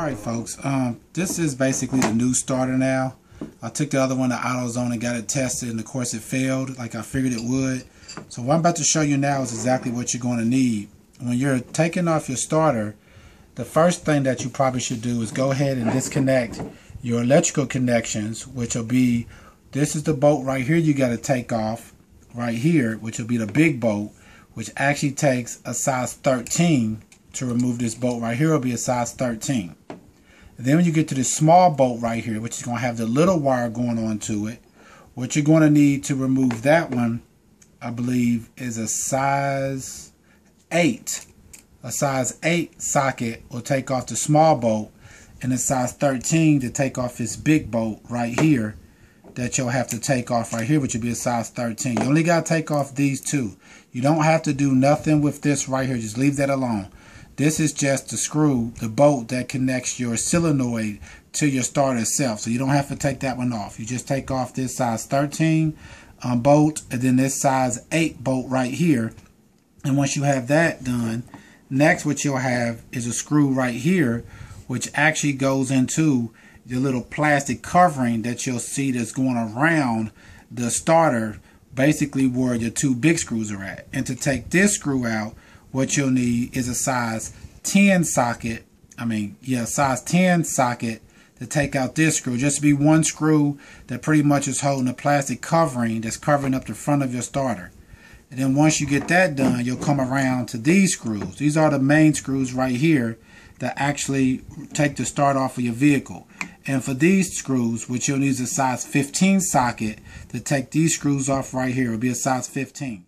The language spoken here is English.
Alright folks, this is basically the new starter now. I took the other one to AutoZone and got it tested, and of course it failed like I figured it would. So what I'm about to show you now is exactly what you're going to need. When you're taking off your starter, the first thing that you probably should do is go ahead and disconnect your electrical connections, which will be, this is the bolt right here you got to take off right here, which will be the big bolt, which actually takes a size 13 to remove. This bolt right here will be a size 13. And then when you get to this small bolt right here, which is going to have the little wire going on to it, what you're going to need to remove that one, I believe, is a size 8. A size 8 socket will take off the small bolt, and a size 13 to take off this big bolt right here that you'll have to take off right here, which will be a size 13. You only got to take off these two. You don't have to do nothing with this right here. Just leave that alone. This is just the screw, the bolt that connects your solenoid to your starter itself. So you don't have to take that one off. You just take off this size 13 bolt, and then this size 8 bolt right here. And once you have that done, next what you'll have is a screw right here, which actually goes into the little plastic covering that you'll see that's going around the starter, basically where your two big screws are at. And to take this screw out, what you'll need is a size 10 socket. Size 10 socket to take out this screw. Just to be one screw that pretty much is holding the plastic covering that's covering up the front of your starter. And then once you get that done, you'll come around to these screws. These are the main screws right here that actually take the start off of your vehicle. And for these screws, what you'll need is a size 15 socket to take these screws off right here. It'll be a size 15.